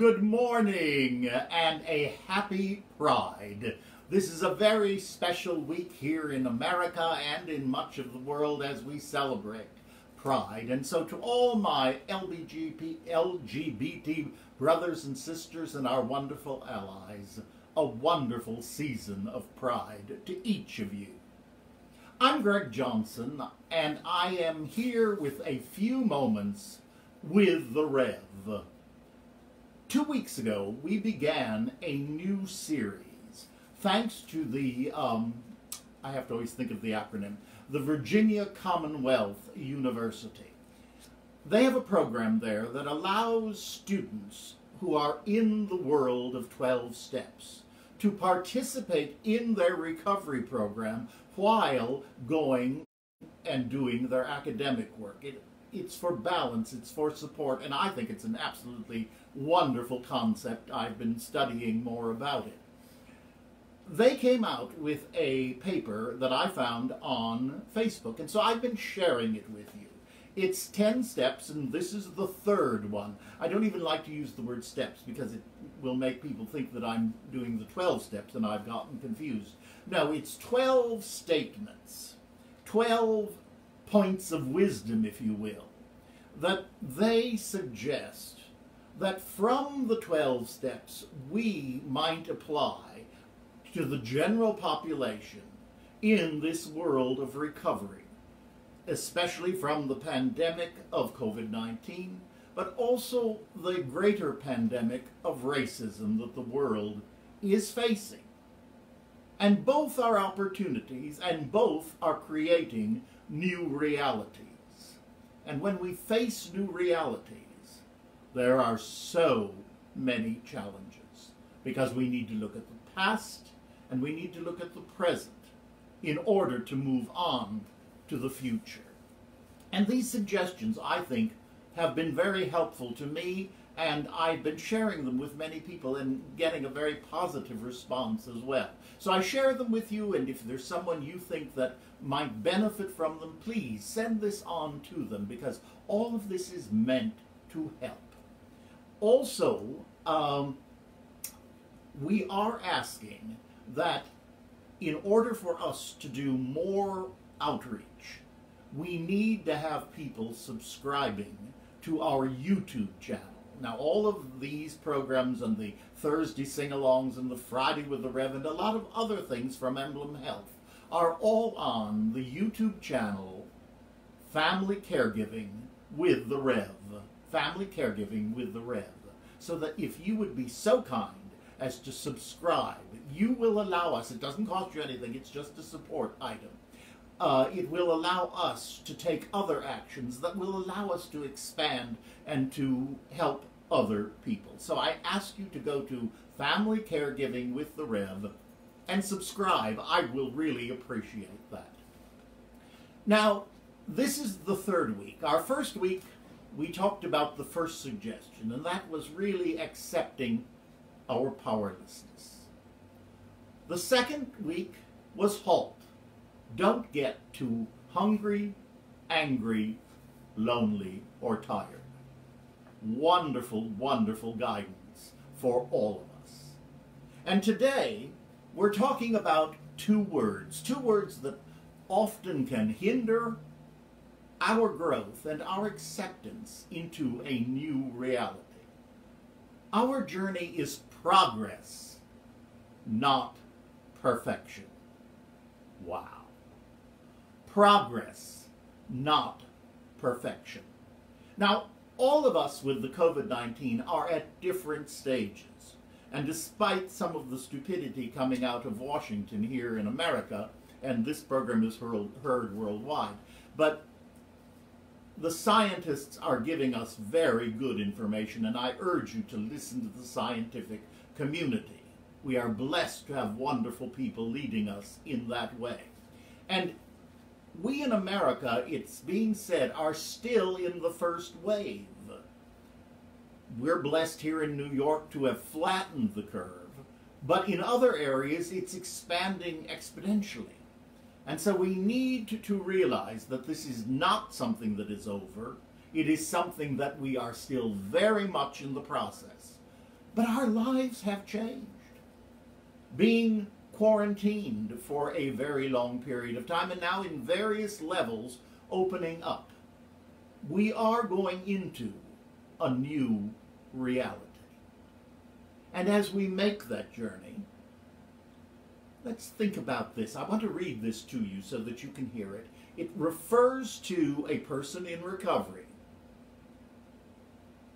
Good morning and a happy Pride. This is a very special week here in America and in much of the world as we celebrate Pride. And so to all my LGBT brothers and sisters and our wonderful allies, a wonderful season of Pride to each of you. I'm Greg Johnson, and I am here with a few moments with the Rev. 2 weeks ago, we began a new series, thanks to the, I have to always think of the acronym, the Virginia Commonwealth University. They have a program there that allows students who are in the world of 12 steps to participate in their recovery program while going and doing their academic work. It's for balance, it's for support, and I think it's an absolutely wonderful concept. I've been studying more about it. They came out with a paper that I found on Facebook, and so I've been sharing it with you. It's 10 steps, and this is the third one. I don't even like to use the word steps because it will make people think that I'm doing the 12 steps, and I've gotten confused. No, it's 12 statements, 12 points of wisdom, if you will, that they suggest that from the 12 steps we might apply to the general population in this world of recovery, especially from the pandemic of COVID-19, but also the greater pandemic of racism that the world is facing. And both are opportunities, and both are creating new realities. And when we face new realities, there are so many challenges, because we need to look at the past and we need to look at the present in order to move on to the future. And these suggestions, I think, have been very helpful to me, and I've been sharing them with many people and getting a very positive response as well. So I share them with you, and if there's someone you think that might benefit from them, please send this on to them, because all of this is meant to help. Also, we are asking that in order for us to do more outreach, we need to have people subscribing to our YouTube channel. Now, all of these programs and the Thursday sing-alongs and the Friday with the Rev and a lot of other things from Emblem Health are all on the YouTube channel Family Caregiving with the Rev. Family Caregiving with the Rev. So that if you would be so kind as to subscribe, you will allow us, it doesn't cost you anything, it's just a support item. It will allow us to take other actions that will allow us to expand and to help other people. So I ask you to go to Family Caregiving with the Rev and subscribe. I will really appreciate that. Now, this is the third week. Our first week, we talked about the first suggestion, and that was really accepting our powerlessness. The second week was halt. Don't get too hungry, angry, lonely, or tired. Wonderful, wonderful guidance for all of us. And today, we're talking about two words that often can hinder our growth and our acceptance into a new reality. Our journey is progress, not perfection. Wow. Progress, not perfection. Now, all of us with the COVID-19 are at different stages. And despite some of the stupidity coming out of Washington here in America, and this program is heard worldwide, but the scientists are giving us very good information, and I urge you to listen to the scientific community. We are blessed to have wonderful people leading us in that way. And we in America, it's being said, are still in the first wave. We're blessed here in New York to have flattened the curve, but in other areas it's expanding exponentially. And so we need to realize that this is not something that is over. It is something that we are still very much in the process. But our lives have changed. Being quarantined for a very long period of time, and now in various levels opening up, we are going into a new reality. And as we make that journey, let's think about this. I want to read this to you so that you can hear it. It refers to a person in recovery.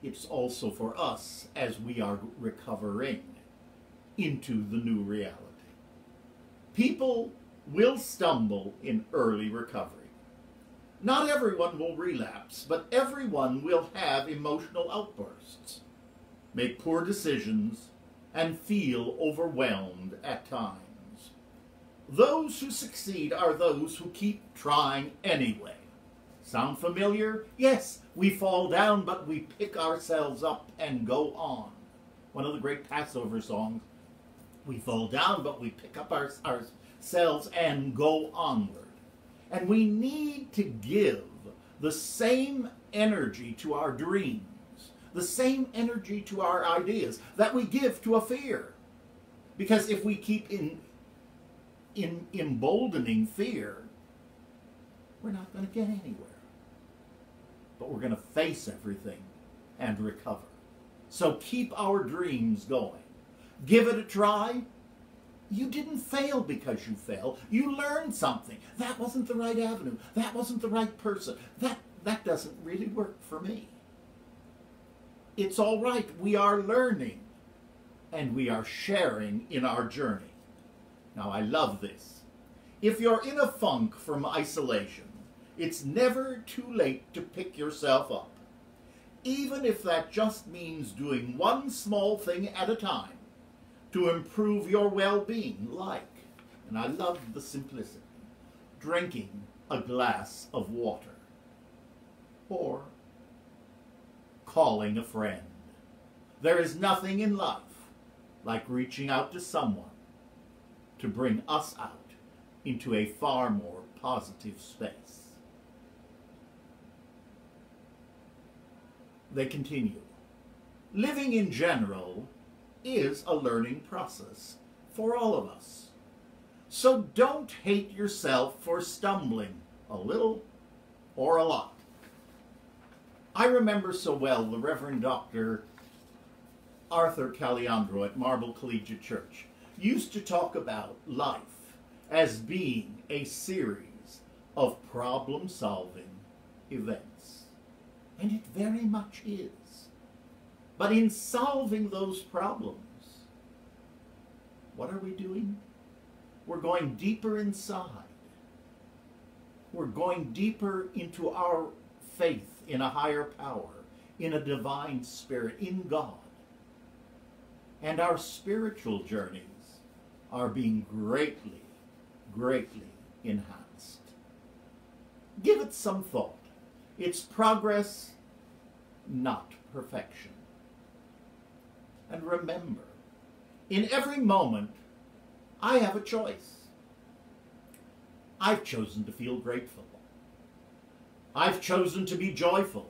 It's also for us as we are recovering into the new reality. People will stumble in early recovery. Not everyone will relapse, but everyone will have emotional outbursts, make poor decisions, and feel overwhelmed at times. Those who succeed are those who keep trying anyway. Sound familiar? Yes, we fall down, but we pick ourselves up and go on. One of the great Passover songs, we fall down, but we pick up ourselves and go onward. And we need to give the same energy to our dreams, the same energy to our ideas that we give to a fear. Because if we keep emboldening fear, we're not going to get anywhere. But we're going to face everything and recover. So keep our dreams going. Give it a try. You didn't fail because you failed. You learned something. That wasn't the right avenue. That wasn't the right person. That doesn't really work for me. It's all right. We are learning. And we are sharing in our journey. Now, I love this. If you're in a funk from isolation, it's never too late to pick yourself up. Even if that just means doing one small thing at a time to improve your well-being, like, and I love the simplicity, drinking a glass of water, or calling a friend. There is nothing in life like reaching out to someone to bring us out into a far more positive space. They continue. Living in general is a learning process for all of us. So don't hate yourself for stumbling a little or a lot. I remember so well the Reverend Dr. Arthur Caliandro at Marble Collegiate Church used to talk about life as being a series of problem-solving events. And it very much is. But in solving those problems, what are we doing? We're going deeper inside. We're going deeper into our faith in a higher power, in a divine spirit, in God. And our spiritual journeys are being greatly, greatly enhanced. Give it some thought. It's progress, not perfection. And remember, in every moment, I have a choice. I've chosen to feel grateful. I've chosen to be joyful.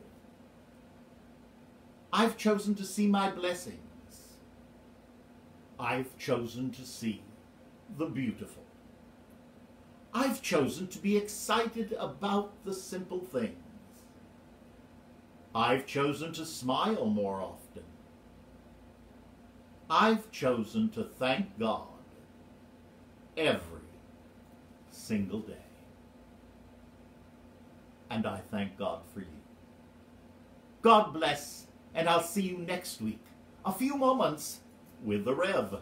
I've chosen to see my blessings. I've chosen to see the beautiful. I've chosen to be excited about the simple things. I've chosen to smile more often. I've chosen to thank God every single day. And I thank God for you. God bless, and I'll see you next week. A few moments with the Rev.